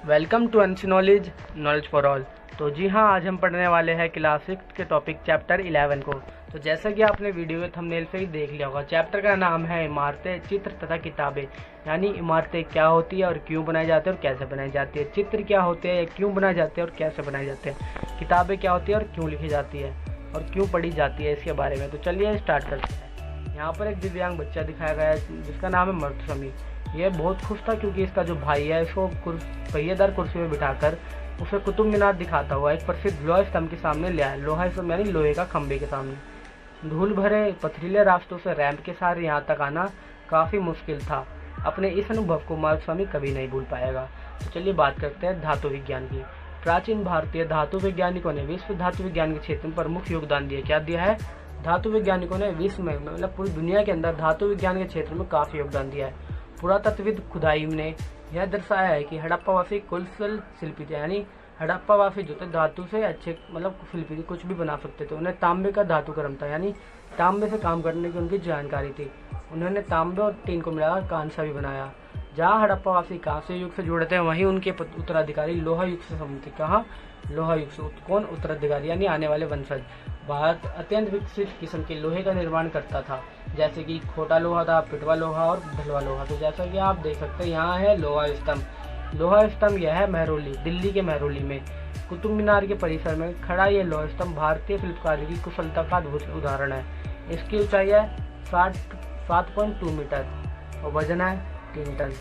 Welcome to NC knowledge for all. तो जी हाँ, आज हम पढ़ने वाले हैं क्लास 6 के टॉपिक चैप्टर 11 को। तो जैसा कि आपने वीडियो के थंबनेल से ही देख लिया होगा, चैप्टर का नाम है इमारतें, चित्र तथा किताबें। यानी इमारतें क्या होती है और क्यों बनाई जाती है और कैसे बनाई जाती है, चित्र क्या होते हैं, क्यों बनाए जाते हैं और कैसे बनाए जाते हैं, किताबें क्या होती है और क्यों लिखी जाती है और क्यों पढ़ी जाती है, इसके बारे में। तो चलिए स्टार्ट करते हैं। यहाँ पर एक दिव्यांग बच्चा दिखाया गया है जिसका नाम है मरुतस्वामी। यह बहुत खुश था क्योंकि इसका जो भाई है इसको पहिएदार कुर्सी में बिठाकर उसे कुतुब मीनार दिखाता हुआ एक प्रसिद्ध लोहा स्तंभ के सामने ले आया। लोहा स्तंभ यानी लोहे का खंभे के सामने। धूल भरे पथरीले रास्तों से रैंप के सारे यहाँ तक आना काफ़ी मुश्किल था। अपने इस अनुभव को मरुतस्वामी कभी नहीं भूल पाएगा। तो चलिए बात करते हैं धातु विज्ञान की। प्राचीन भारतीय धातु वैज्ञानिकों ने विश्व धातु विज्ञान के क्षेत्र में प्रमुख योगदान दिया। क्या दिया है? धातु वैज्ञानिकों ने विश्व में मतलब पूरी दुनिया के अंदर धातु विज्ञान के क्षेत्र में काफ़ी योगदान दिया है। पुरातत्वविद खुदाई ने यह दर्शाया है कि हड़प्पावासी कुशल शिल्पी थे। यानी हड़प्पावासी जो थे धातु से अच्छे मतलब शिल्पी थे, कुछ भी बना सकते थे। उन्हें तांबे का धातु क्रम था, यानी तांबे से काम करने की उनकी जानकारी थी। उन्होंने तांबे और टीन को मिलाकर कांसा भी बनाया। जहाँ हड़प्पावासी कांस्य युग से जुड़े थे वहीं उनके उत्तराधिकारी लोहा युग से संबंधित थे। कहाँ? लोहा युग से। कौन उत्तराधिकारी? यानी आने वाले वंशज। भारत अत्यंत विकसित किस्म के लोहे का निर्माण करता था, जैसे कि खोटा लोहा था, पिटवा लोहा और ढलवा लोहा। तो जैसा कि आप देख सकते हैं यहाँ है लोहा स्तंभ। लोहा स्तंभ यह है महरौली, दिल्ली के महरौली में कुतुब मीनार के परिसर में खड़ा ये लोहा स्तंभ भारतीय शिल्पकारी की कुशलता का अद्भुत उदाहरण है। इसकी ऊंचाई है 7.2 मीटर और वजन है 3 टन।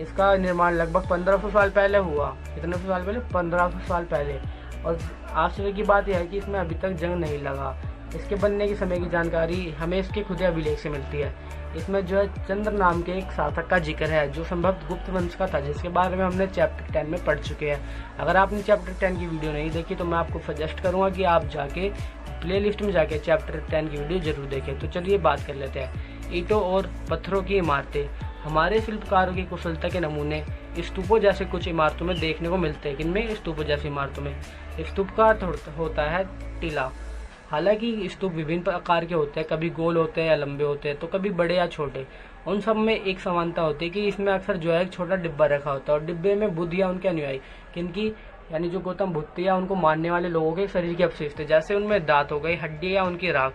इसका निर्माण लगभग 1500 साल पहले हुआ। कितने सौ साल पहले? 1500 साल पहले। और आश्चर्य की बात यह है कि इसमें अभी तक जंग नहीं लगा। इसके बनने के समय की जानकारी हमें इसके खुदे अभिलेख से मिलती है। इसमें जो है चंद्र नाम के एक शासक का जिक्र है जो संभवतः गुप्त वंश का था, जिसके बारे में हमने चैप्टर 10 में पढ़ चुके हैं। अगर आपने चैप्टर 10 की वीडियो नहीं देखी तो मैं आपको सजेस्ट करूंगा कि आप जाके प्लेलिस्ट में जाके चैप्टर 10 की वीडियो जरूर देखें। तो चलिए बात कर लेते हैं। ईंटों और पत्थरों की इमारतें। हमारे शिल्पकारों की कुशलता के नमूने स्तूपों जैसे कुछ इमारतों में देखने को मिलते हैं। किनमें? स्तूपों जैसी इमारतों में। स्तूप का अर्थ होता है टीला। हालांकि स्तूप विभिन्न आकार के होते हैं, कभी गोल होते हैं या लंबे होते हैं, तो कभी बड़े या छोटे। उन सब में एक समानता होती है कि इसमें अक्सर जो है एक छोटा डिब्बा रखा होता है और डिब्बे में बुद्ध या उनके अनुयायी, किनकी? यानी जो गौतम बुद्ध या उनको मानने वाले लोगों के शरीर के अवशेष थे, जैसे उनमें दांत हो गए, हड्डी या उनकी राख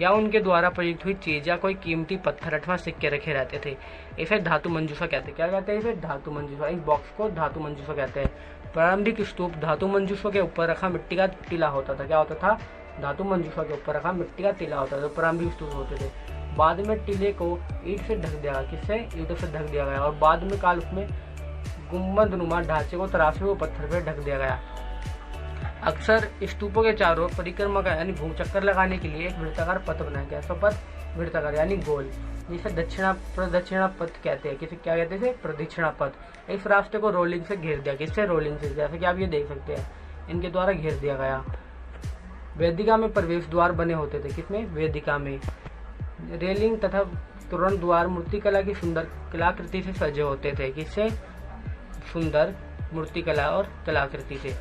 या उनके द्वारा प्रयुक्त हुई चीज या कोई कीमती पत्थर अथवा सिक्के रखे रहते थे। इसे धातु मंजूषा कहते हैं। क्या कहते हैं इसे? धातु मंजूषा। इस बॉक्स को धातु मंजूषा कहते हैं। प्रारंभिक स्तूप धातु मंजूषा के ऊपर रखा मिट्टी का टीला होता था। क्या होता था? धातु मंजूषा के ऊपर रखा मिट्टी का टीला होता था। प्रारंभिक स्तूप होते थे। बाद में टीले को ईंट से ढक दिया गया। किससे? ईंटों से ढक दिया गया। और बाद में काल उसमें गुम्बद नुमा ढांचे को तराशे हुए पत्थर पर ढक दिया गया। अक्सर स्तूपों के चारों ओर परिक्रमा का यानी घूम चक्कर लगाने के लिए एक वृत्ताकार पथ बनाया गया। पथ वृत्ताकार यानी गोल, जिसे प्रदक्षिणा पथ कहते हैं। किसे क्या कहते थे? प्रदक्षिणा पथ। इस रास्ते को रोलिंग से घेर दिया। किससे? रोलिंग से। जैसे कि आप ये देख सकते हैं, इनके द्वारा घेर दिया गया। वेदिका में प्रवेश द्वार बने होते थे। किसमें? वेदिका में। रेलिंग तथा तोरण द्वार मूर्तिकला की सुंदर कलाकृति से सजे होते थे। किससे? सुंदर मूर्तिकला और कलाकृति से।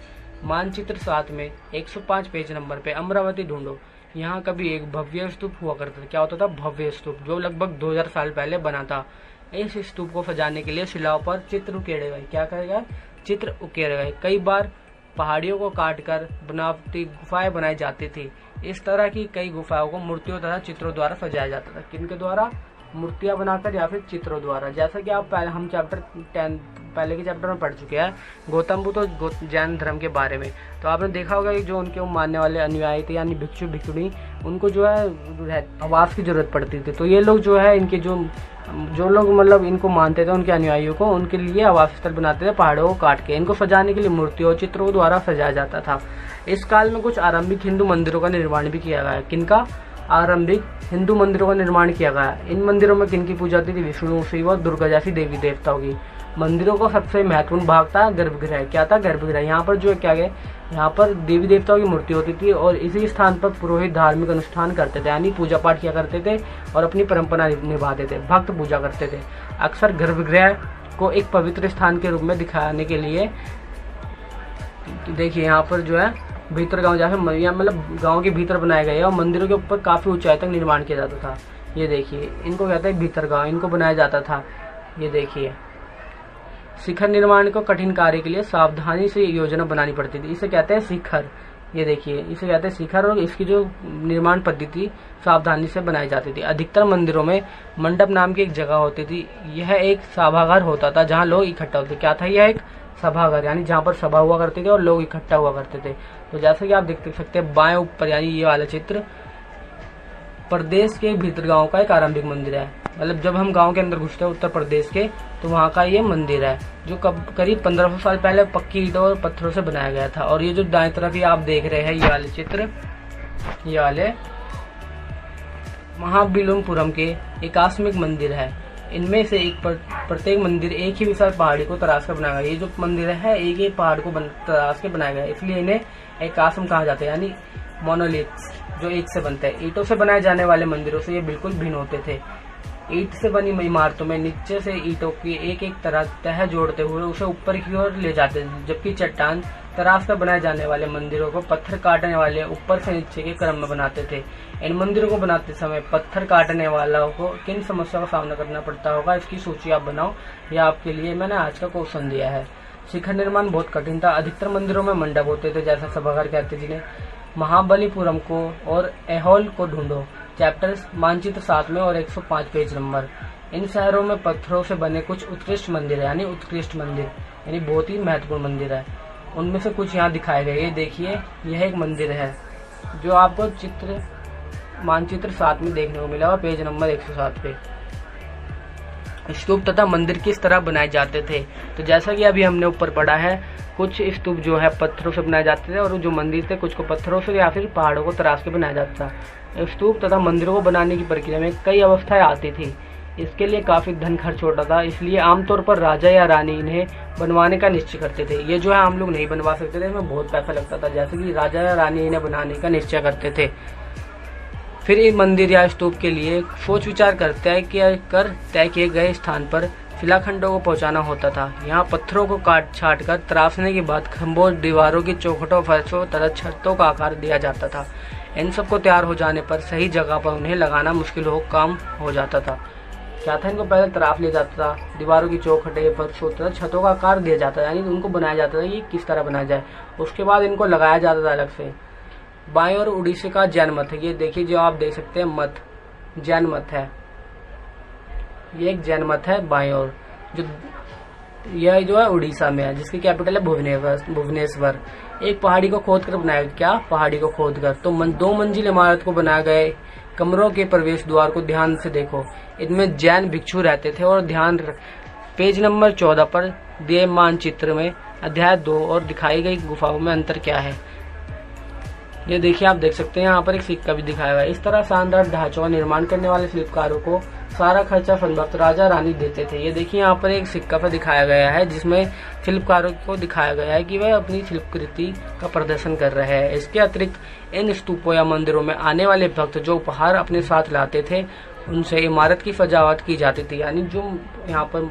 मानचित्र 7 में 105 पेज नंबर पे अमरावती ढूंढो। यहाँ कभी एक भव्य स्तूप हुआ करता था। क्या होता था? भव्य स्तूप, जो लगभग 2000 साल पहले बना था। इस स्तूप को सजाने के लिए शिलाओं पर चित्र उकेरे गए। क्या करे गए? चित्र उकेरे गए। कई बार पहाड़ियों को काटकर बनावटी गुफाएं बनाई जाती थी। इस तरह की कई गुफाओं को मूर्तियों तथा चित्रों द्वारा सजाया जाता था। किनके द्वारा? मूर्तियां बनाकर या फिर चित्रों द्वारा। जैसा कि आप हम चैप्टर 10 पहले के चैप्टर में पढ़ चुके हैं गौतम बुद्ध और जैन धर्म के बारे में। तो आपने देखा होगा कि जो उनके मानने वाले अनुयायी थे यानी भिक्षु भिक्षुणी, उनको जो है आवास की जरूरत पड़ती थी। तो ये लोग जो है इनके जो लोग मतलब इनको मानते थे, उनके अनुयायियों को, उनके लिए आवास स्थल बनाते थे पहाड़ों को काट के। इनको सजाने के लिए मूर्तियों और चित्रों द्वारा सजाया जाता था। इस काल में कुछ आरंभिक हिंदू मंदिरों का निर्माण भी किया गया। किनका? आरंभिक हिंदू मंदिरों का निर्माण किया गया। इन मंदिरों में किनकी पूजा होती थी? विष्णु, शिव और दुर्गा जैसी देवी देवताओं की। मंदिरों का सबसे महत्वपूर्ण भाग था गर्भगृह। क्या था? गर्भगृह। यहाँ पर जो क्या गए, यहाँ पर देवी देवताओं की मूर्ति होती थी और इसी स्थान पर पुरोहित धार्मिक अनुष्ठान करते थे, यानी पूजा पाठ किया करते थे और अपनी परंपरा निभाते थे, भक्त पूजा करते थे। अक्सर गर्भगृह को एक पवित्र स्थान के रूप में दिखाने के लिए देखिए यहाँ पर जो है भीतर गांव जाकर मतलब गांव के भीतर बनाए गए और मंदिरों के ऊपर काफी ऊंचाई तक निर्माण किया जाता था। ये देखिए, इनको कहते हैं भीतरगांव, इनको बनाया जाता था। ये देखिए, शिखर निर्माण को कठिन कार्य के लिए सावधानी से योजना बनानी पड़ती थी, इसे कहते हैं शिखर। ये देखिए, इसे कहते हैं शिखर, और इसकी जो निर्माण पद्धति सावधानी से बनाई जाती थी। अधिकतर मंदिरों में मंडप नाम की एक जगह होती थी। यह एक सभागार होता था जहाँ लोग इकट्ठा होते। क्या था यह? एक सभागार, यानी जहाँ पर सभा हुआ करते थे और लोग इकट्ठा हुआ करते थे। तो जैसे कि आप देख सकते हैं बाएं ऊपर, यानी ये वाला चित्र प्रदेश के भीतर गांव का एक आरंभिक मंदिर है। मतलब जब हम गांव के अंदर घुसते हैं उत्तर प्रदेश के, तो वहाँ का ये मंदिर है, जो करीब 1500 साल पहले पक्की ईंटों और पत्थरों से बनाया गया था। और ये जो दाएं तरफ ये आप देख रहे हैं, ये वाले चित्र, ये वाले महाबलिपुरम के एकाश्मिक मंदिर है। इनमें से एक प्रत्येक मंदिर एक ही विशाल पहाड़ी को तराश कर बनाया गया। ये जो मंदिर है एक ही पहाड़ को तराश के बनाया गया, इसलिए इन्हें एकाश्म कहा जाता है, यानी मोनोलिथ्स, जो एक से बनते हैं। ईंटों से बनाए जाने वाले मंदिरों से ये बिल्कुल भिन्न होते थे। ईंट से बनी इमारतों में नीचे से ईंटों की एक एक तह जोड़ते हुए उसे ऊपर की ओर ले जाते थे, जबकि चट्टान तराश कर बनाए जाने वाले मंदिरों को पत्थर काटने वाले ऊपर से नीचे के क्रम में बनाते थे। इन मंदिरों को बनाते समय पत्थर काटने वालों को किन समस्याओं का सामना करना पड़ता होगा, इसकी सूची आप बनाओ। यह आपके लिए मैंने आज का क्वेश्चन दिया है। शिखर निर्माण बहुत कठिन था। अधिकतर मंदिरों में मंडप होते थे, जैसा सभागार कहते जिन्हें। महाबलिपुरम को और ऐहोल को ढूंढो, चैप्टर मानचित्र 7 में और 105 पेज नंबर। इन शहरों में पत्थरों से बने कुछ उत्कृष्ट मंदिर है, यानी उत्कृष्ट मंदिर, यानी बहुत ही महत्वपूर्ण मंदिर है। उनमें से कुछ यहाँ दिखाए गए। ये देखिए, यह एक मंदिर है जो आपको चित्र मानचित्र 7 में देखने को मिला, पेज नंबर 107 पे। स्तूप तथा मंदिर किस तरह बनाए जाते थे? तो जैसा कि अभी हमने ऊपर पढ़ा है, कुछ स्तूप जो है पत्थरों से बनाए जाते थे, और जो मंदिर थे कुछ को पत्थरों से या फिर पहाड़ों को तराश के बनाया जाता था। स्तूप तथा मंदिरों को बनाने की प्रक्रिया में कई अवस्थाएं आती थी। इसके लिए काफी धन खर्च होता था, इसलिए आमतौर पर राजा या रानी इन्हें बनवाने का निश्चय करते थे। ये जो है हम लोग नहीं बनवा सकते थे, इसमें बहुत पैसा लगता था। जैसे कि राजा या रानी इन्हें बनाने का निश्चय करते थे। फिर इन मंदिर या स्तूप के लिए सोच विचार कर तय किए गए स्थान पर शिलाखंडों को पहुंचाना होता था। यहाँ पत्थरों को काट छाट कर तराशने के बाद खंभों, दीवारों की चौखटों, फर्शों तथा छतों का आकार दिया जाता था। इन सबको तैयार हो जाने पर सही जगह पर उन्हें लगाना मुश्किल काम हो जाता था। क्या था, इनको पहले तराश लिया जाता था, दीवारों की चौखटें, फर्शों तथा छतों का आकार दिया जाता था, यानी उनको बनाया जाता था कि किस तरह बनाया जाए। उसके बाद इनको लगाया जाता था अलग से। बाएं और उड़ीसा का जैन मत है। ये देखिए, जो आप देख सकते हैं मत, जैन मत है, ये एक जैन मत है बाएं ओर, जो यह जो है उड़ीसा में है, जिसकी कैपिटल है भुवनेश्वर। एक पहाड़ी को खोद कर बनाया, क्या पहाड़ी को खोद कर, तो 2 मंजिल इमारत को बनाया गए कमरों के प्रवेश द्वार को ध्यान से देखो। इनमें जैन भिक्षु रहते थे। और ध्यान पेज नंबर 14 पर दिए मानचित्र में अध्याय 2 और दिखाई गई गुफाओं में अंतर क्या है। ये देखिए, आप देख सकते हैं यहाँ पर एक सिक्का भी दिखाया हुआ है। इस तरह शानदार ढांचों का निर्माण करने वाले शिल्पकारों को सारा खर्चा फलभक्त राजा रानी देते थे। ये देखिए, यहाँ पर एक सिक्का पर दिखाया गया है, जिसमें शिल्पकारों को दिखाया गया है कि वह अपनी शिल्पकृति का प्रदर्शन कर रहे हैं। इसके अतिरिक्त इन स्तूपों या मंदिरों में आने वाले भक्त जो उपहार अपने साथ लाते थे, उनसे इमारत की सजावट की जाती थी। यानी जो यहाँ पर,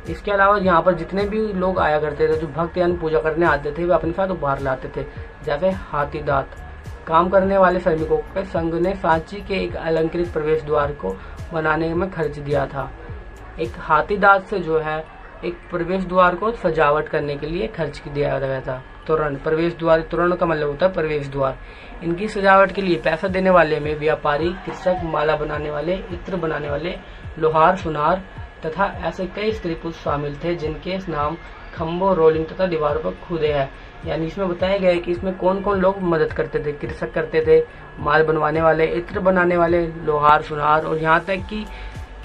इसके अलावा यहाँ पर जितने भी लोग आया करते थे, जो भक्त यानी पूजा करने आते थे, वे अपने साथ उपहार लाते थे। जैसे हाथी दांत। काम करने वाले श्रमिकों के संघ ने सांची के एक अलंकृत प्रवेश द्वार को बनाने में खर्च दिया था। एक हाथी दांत से जो है एक प्रवेश द्वार को सजावट करने के लिए खर्च दिया गया था। तोरण, प्रवेश द्वार, तोरण का मतलब होता है प्रवेश द्वार। इनकी सजावट के लिए पैसा देने वाले में व्यापारी, कृषक, माला बनाने वाले, इत्र बनाने वाले, लोहार, सुनार तथा ऐसे कई स्त्री पुरुष शामिल थे, जिनके नाम खम्भों, रोलिंग तथा दीवारों पर खुदे हैं। यानी इसमें बताया गया है कि इसमें कौन कौन लोग मदद करते थे। कृषक करते थे, माल बनवाने वाले, इत्र बनाने वाले, लोहार, सुनार, और यहाँ तक कि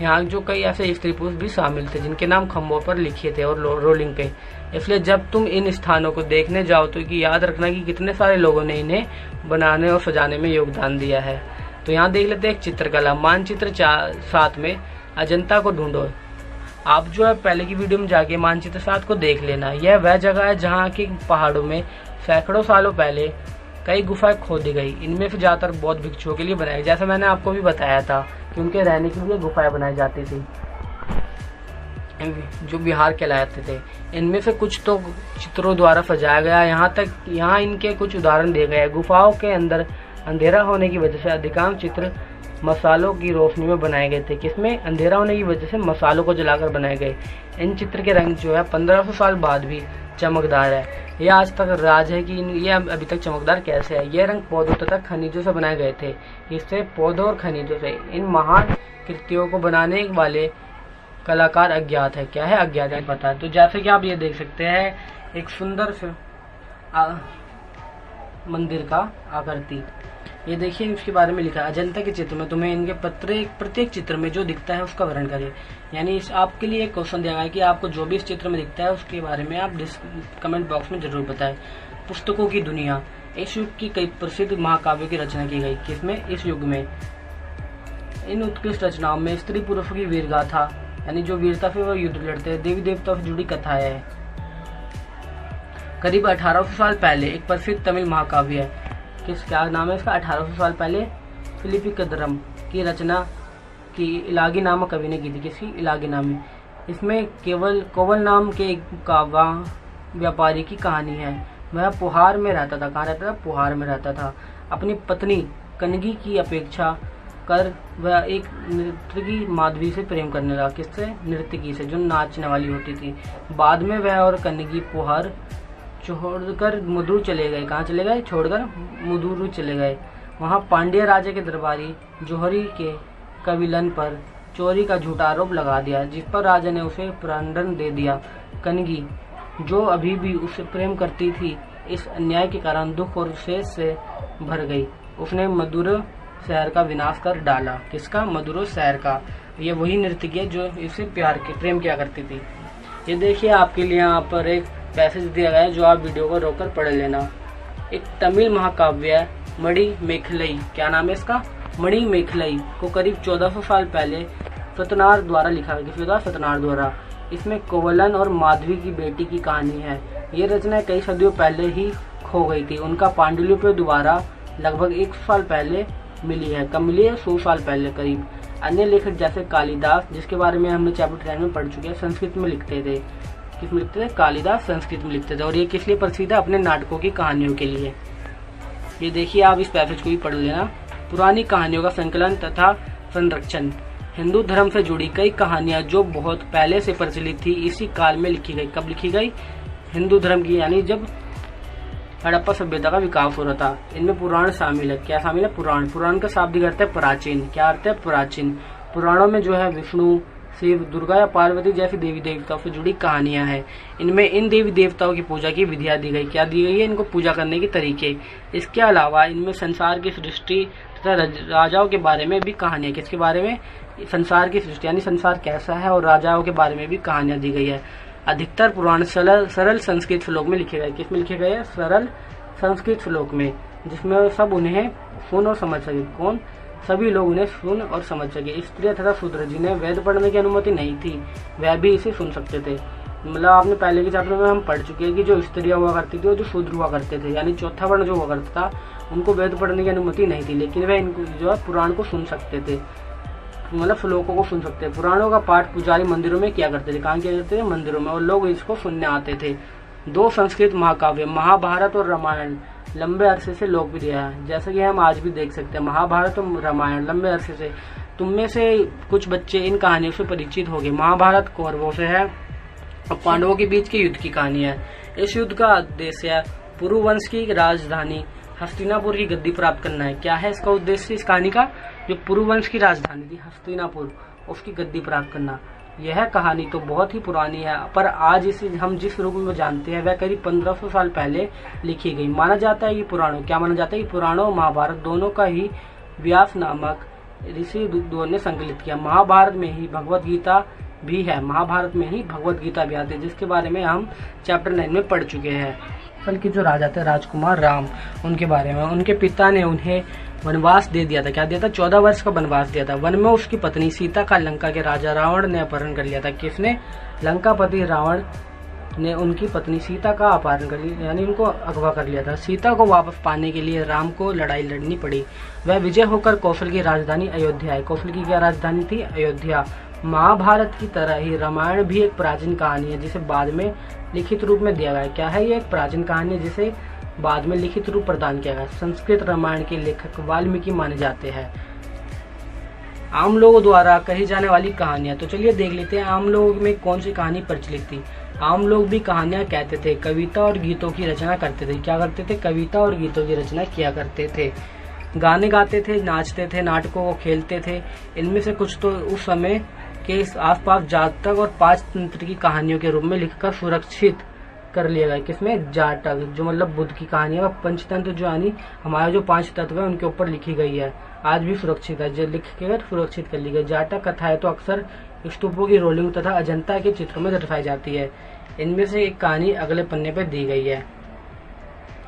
यहाँ जो कई ऐसे स्त्री पुरुष भी शामिल थे, जिनके नाम खम्भों पर लिखे थे और रोलिंग पे। इसलिए जब तुम इन स्थानों को देखने जाओ तो याद रखना कि कितने सारे लोगों ने इन्हें बनाने और सजाने में योगदान दिया है। तो यहाँ देख लेते हैं एक चित्रकला। मानचित्र 7 में अजंता को ढूंढो। आप जो है पहले की वीडियो में जाके मानचित्र 7 को देख लेना। यह वह जगह है जहाँ की पहाड़ों में सैकड़ों सालों पहले कई गुफाएं खोदी गई। इनमें से ज्यादातर बौद्ध भिक्षुओं के लिए बनाई, जैसा मैंने आपको भी बताया था कि उनके रहने के लिए गुफाएं बनाई जाती थी, जो बिहार कहलाते थे। इनमें से कुछ तो चित्रों द्वारा सजाया गया। यहाँ इनके कुछ उदाहरण दिए गए हैं। गुफाओं के अंदर अंधेरा होने की वजह से अधिकांश चित्र मसालों की रोशनी में बनाए गए थे। किसमें? अंधेरा होने की वजह से मसालों को जलाकर बनाए गए। इन चित्र के रंग जो है 1500 साल बाद भी चमकदार है। यह आज तक राज है कि ये अभी तक चमकदार कैसे है। यह रंग पौधों तथा खनिजों से बनाए गए थे। इससे पौधों और खनिजों से इन महान कृतियों को बनाने वाले कलाकार अज्ञात है। क्या है? अज्ञात है, पता है। तो जैसे कि आप ये देख सकते हैं एक सुंदर से मंदिर का आकृति। ये देखिए उसके बारे में लिखा है, अजंता के चित्र में तुम्हें इनके प्रत्येक चित्र में जो दिखता है उसका वर्णन करें। यानी इस आपके लिए एक क्वेश्चन दिया गया है कि आपको जो भी इस चित्र में दिखता है उसके बारे में आप कमेंट बॉक्स में जरूर बताएं। पुस्तकों की दुनिया, इस युग की कई प्रसिद्ध महाकाव्यों की रचना की गई। किसमें? इस युग में। इन उत्कृष्ट रचनाओं में स्त्री पुरुषों की वीर गाथा, यानी जो वीरता से वो युद्ध लड़ते हैं, देवी देवताओं से जुड़ी कथाएं है। करीब 1800 साल पहले एक प्रसिद्ध तमिल महाकाव्य है। क्या नाम है इसका? 1800 साल पहले फिलिपिकदरम की रचना की इलागी नामक कवि ने की थी। किसकी? इलागी नामी। इसमें केवल कोवल नाम के एक कावा व्यापारी की कहानी है। वह पुहार में रहता था। कहाँ रहता था? पुहार में रहता था। अपनी पत्नी कनगी की अपेक्षा कर वह एक नर्तकी माधवी से प्रेम करने लगा। किससे? नर्तकी से, जो नाचने वाली होती थी। बाद में वह और कनगी पुहार छोड़कर मदुर चले गए। कहाँ चले गए? छोड़कर मदुर चले गए। वहाँ पांड्य राजा के दरबारी जोहरी के कविलन पर चोरी का झूठा आरोप लगा दिया, जिस पर राजा ने उसे प्राणदंड दे दिया। कनगी, जो अभी भी उससे प्रेम करती थी, इस अन्याय के कारण दुख और शेष से भर गई। उसने मदुर शहर का विनाश कर डाला। किसका? मदुर शहर का। ये वही नर्तकी है जो इससे प्रेम किया करती थी। ये देखिए आपके लिए यहाँ पर एक पैसेज दिया गया है जो आप वीडियो को रोककर पढ़ लेना। एक तमिल महाकाव्य है मणि मेखलई। क्या नाम है इसका? मणि मेखलई को करीब 1400 साल पहले सतनार द्वारा लिखा गया। किसके द्वारा? सतनार द्वारा। इसमें कोवलन और माधवी की बेटी की कहानी है। ये रचना कई सदियों पहले ही खो गई थी। उनका पांडुलिपि द्वारा लगभग 100 साल पहले मिली है। कब मिली है? 100 साल पहले करीब। अन्य लेखक जैसे कालिदास, जिसके बारे में हमने चैप्टर 10 में पढ़ चुके हैं, संस्कृत में लिखते थे। किस में लिखते थे? कालिदास संस्कृत में लिखते थे। और ये किस लिए प्रसिद्ध है? अपने नाटकों की कहानियों के लिए। ये देखिए आप इस पैसेज को भी पढ़ लेना। पुरानी कहानियों का संकलन तथा संरक्षण। हिंदू धर्म से जुड़ी कई कहानियां जो बहुत पहले से प्रचलित थी, इसी काल में लिखी गई। कब लिखी गई? हिंदू धर्म की, यानी जब हड़प्पा सभ्यता का विकास हो रहा था। इनमें पुराण शामिल है। क्या शामिल है? पुराण। पुराण का शाब्दिक अर्थ है प्राचीन। क्या अर्थ है? प्राचीन। पुराणों में जो है विष्णु, शिव, दुर्गा या पार्वती जैसी देवी देवताओं से जुड़ी कहानियां हैं। इनमें इन देवी देवताओं की पूजा की विधियां दी गई। क्या दी गई है? इनको पूजा करने के तरीके। इसके अलावा इनमें संसार की सृष्टि तथा राजाओं के बारे में भी कहानियां। किसके बारे में? संसार की सृष्टि, यानी संसार कैसा है, और राजाओं के बारे में भी कहानियां दी गई है। अधिकतर पुराण सरल संस्कृत श्लोक में लिखे गए। किसमें लिखे गए? सरल संस्कृत श्लोक में, जिसमें सब उन्हें सुन और समझ सके। कौन? सभी लोग उन्हें सुन और समझ सके। स्त्रियां तथा शूद्र जिन्हें वेद पढ़ने की अनुमति नहीं थी, वह भी इसे सुन सकते थे। मतलब आपने पहले के चैप्टर में हम पढ़ चुके हैं कि जो स्त्रियां हुआ करती थी और जो शूद्र हुआ करते थे, यानी चौथा वर्ण जो हुआ करता था, उनको वेद पढ़ने की अनुमति नहीं थी, लेकिन वह इनको जो है पुराण को सुन सकते थे, मतलब श्लोकों को सुन सकते थे। पुराणों का पाठ पुजारी मंदिरों में किया करते थे। कहाँ किया करते थे? मंदिरों में। और लोग इसको सुनने आते थे। 2 संस्कृत महाकाव्य महाभारत और रामायण लंबे अरसे से लोकप्रिय है। जैसे कि हम आज भी देख सकते हैं, महाभारत और रामायण लंबे अरसे से। तुम में से कुछ बच्चे इन कहानियों से परिचित होंगे। महाभारत कौरवों से है और पांडवों के बीच के युद्ध की कहानी है। इस युद्ध का उद्देश्य है पुरुवंश की राजधानी हस्तिनापुर की गद्दी प्राप्त करना है। क्या है इसका उद्देश्य इस कहानी का? जो पुरुवंश की राजधानी थी हस्तिनापुर, उसकी गद्दी प्राप्त करना। यह कहानी तो बहुत ही पुरानी है, पर आज इसे हम जिस रूप में जानते हैं वह करीब 1500 साल पहले लिखी गई। माना जाता है कि पुराणों, क्या माना जाता है कि पुराणों और महाभारत दोनों का ही व्यास नामक ऋषि ने संकलित किया। महाभारत में ही भगवत गीता भी है। महाभारत में ही भगवत गीता भी आती है, जिसके बारे में हम चैप्टर 9 में पढ़ चुके हैं। कल के जो राजा थे राजकुमार राम, उनके बारे में। उनके पिता ने उन्हें वनवास दे दिया था। क्या दिया था? 14 वर्ष का वनवास दिया था। वन में उसकी पत्नी सीता का लंका के राजा रावण ने अपहरण कर लिया था। किसने? लंकापति रावण ने उनकी पत्नी सीता का अपहरण कर लिया, यानी उनको अगवा कर लिया था। सीता को वापस पाने के लिए राम को लड़ाई लड़नी पड़ी। वह विजय होकर कौशल की राजधानी अयोध्या है। कौशल की क्या राजधानी थी? अयोध्या। महाभारत की तरह ही रामायण भी एक प्राचीन कहानी है, जिसे बाद में लिखित रूप में दिया गया। क्या है? ये एक प्राचीन कहानी है जिसे बाद में लिखित रूप प्रदान किया गया। संस्कृत रामायण के लेखक वाल्मीकि माने जाते हैं। आम लोगों द्वारा कही जाने वाली कहानियां। तो चलिए देख लेते हैं आम लोगों में कौन सी कहानी प्रचलित थी। आम लोग भी कहानियां कहते थे, कविता और गीतों की रचना करते थे। क्या करते थे? कविता और गीतों की रचना किया करते थे। गाने गाते थे, नाचते थे, नाटकों को खेलते थे। इनमें से कुछ तो उस समय के आसपास जातक और पांच तंत्र की कहानियों के रूप में लिखकर सुरक्षित कर लिया गया। किसमें? जातक, जो मतलब बुद्ध की कहानी है, पंचतंत्र जो यानी हमारे जो पांच तत्व है उनके ऊपर लिखी गई है, आज भी सुरक्षित है, जो लिख के सुरक्षित कर ली गई। जातक कथाएं तो अक्सर स्तूपों की रोलिंग तथा अजंता के चित्रों में दर्शाई जाती है। इनमें से एक कहानी अगले पन्ने पर दी गई है।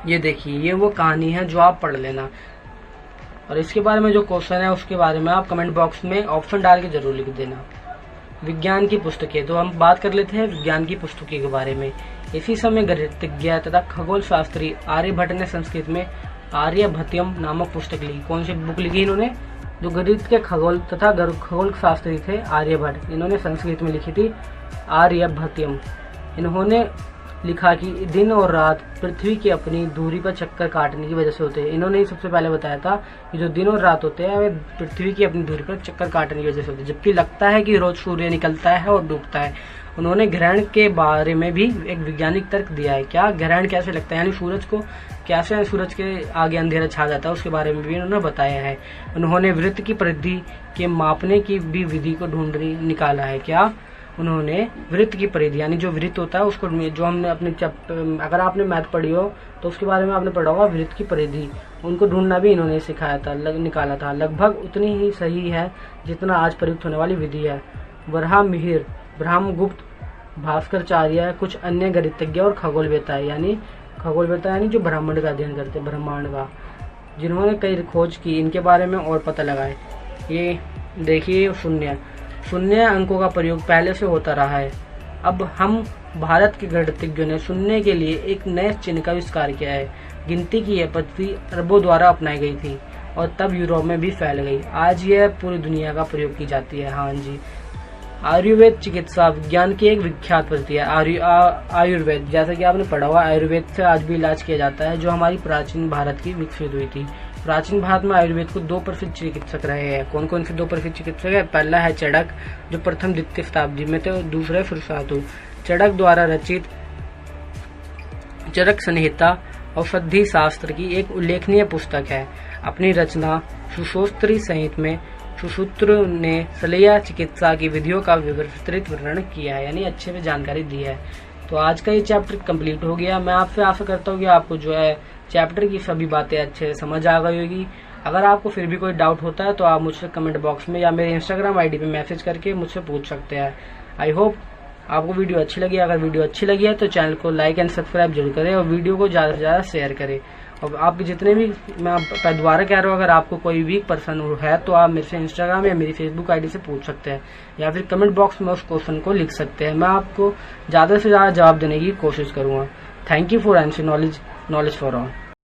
ये देखिए, ये वो कहानी है जो आप पढ़ लेना, और इसके बारे में जो क्वेश्चन है उसके बारे में आप कमेंट बॉक्स में ऑप्शन डाल के जरूर लिख देना। विज्ञान की पुस्तकें, तो हम बात कर लेते हैं विज्ञान की पुस्तकों के बारे में। इसी समय गणितज्ञ तथा खगोल शास्त्री आर्यभट्ट ने संस्कृत में आर्यभट्टयम नामक पुस्तक लिखी। कौन सी बुक लिखी इन्होंने? जो गणित के खगोल तथा खगोल शास्त्री थे आर्यभट्ट, इन्होंने संस्कृत में लिखी थी आर्यभट्टयम। इन्होंने लिखा कि दिन और रात पृथ्वी की अपनी दूरी पर चक्कर काटने की वजह से होते हैं। इन्होंने ही सबसे पहले बताया था कि जो दिन और रात होते हैं वे पृथ्वी की अपनी दूरी पर चक्कर काटने की वजह से होते हैं, जबकि लगता है कि रोज सूर्य निकलता है और डूबता है। उन्होंने ग्रहण के बारे में भी एक वैज्ञानिक तर्क दिया है। क्या? ग्रहण कैसे लगता है, यानी सूरज को कैसे सूरज के आगे अंधेरा छा जाता है, उसके बारे में भी उन्होंने बताया है। उन्होंने वृत्त की परिधि के मापने की भी विधि को निकाला है। क्या? उन्होंने वृत्त की परिधि, यानी जो वृत्त होता है उसको, जो हमने अपने अगर आपने मैथ पढ़ी हो तो उसके बारे में आपने पढ़ा होगा, वृत्त की परिधि, उनको ढूंढना भी इन्होंने सिखाया था, निकाला था। लगभग उतनी ही सही है जितना आज प्रयुक्त होने वाली विधि है। वराहमिहिर, ब्रह्मगुप्त, भास्कराचार्य, कुछ अन्य गणितज्ञ और खगोलवेत्ता, यानी यानी जो ब्रह्मांड का अध्ययन करते हैं, ब्रह्मांड का, जिन्होंने कई खोज की, इनके बारे में और पता लगाए। ये देखिए, शून्य अंकों का प्रयोग पहले से होता रहा है। अब हम भारत के गणितज्ञों ने शून्य के लिए एक नए चिन्ह का आविष्कार किया है। गिनती की यह पद्धति अरबों द्वारा अपनाई गई थी और तब यूरोप में भी फैल गई। आज यह पूरी दुनिया का प्रयोग की जाती है। हाँ जी, आयुर्वेद चिकित्सा विज्ञान की एक विख्यात पद्धति है। आयुर्वेद, जैसा कि आपने पढ़ा हुआ, आयुर्वेद से आज भी इलाज किया जाता है, जो हमारी प्राचीन भारत की विकसित हुई थी। प्राचीन भारत में आयुर्वेद को दो प्रसिद्ध चिकित्सक रहे हैं। कौन कौन से दो प्रसिद्ध चिकित्सक है? पहला है चड़क, जो प्रथम द्वितीय शताब्दी में थे, और दूसरा सुश्रुतु। चड़क द्वारा रचित चरक संहिता औषधि शास्त्र की एक उल्लेखनीय पुस्तक है। अपनी रचना सुश्रुतरी संहिता में सुश्रुतु ने शल्य चिकित्सा की विधियों का विस्तृत वर्णन किया है, यानी अच्छे से जानकारी दी है। तो आज का ये चैप्टर कंप्लीट हो गया। मैं आपसे आशा करता हूँ कि आपको जो है चैप्टर की सभी बातें अच्छे से समझ आ गई होगी। अगर आपको फिर भी कोई डाउट होता है तो आप मुझसे कमेंट बॉक्स में या मेरे इंस्टाग्राम आईडी पे मैसेज करके मुझसे पूछ सकते हैं। आई होप आपको वीडियो अच्छी लगी। अगर वीडियो अच्छी लगी है तो चैनल को लाइक एंड सब्सक्राइब जरूर करें और वीडियो को ज़्यादा से ज़्यादा शेयर करें। और आपके जितने भी, मैं दोबारा कह रहा हूँ, अगर आपको कोई भी पर्सन है तो आप मेरे से इंस्टाग्राम या मेरी फेसबुक आईडी से पूछ सकते हैं, या फिर कमेंट बॉक्स में उस क्वेश्चन को लिख सकते हैं। मैं आपको ज़्यादा से ज़्यादा जवाब देने की कोशिश करूँगा। Thank you for NC knowledge for all.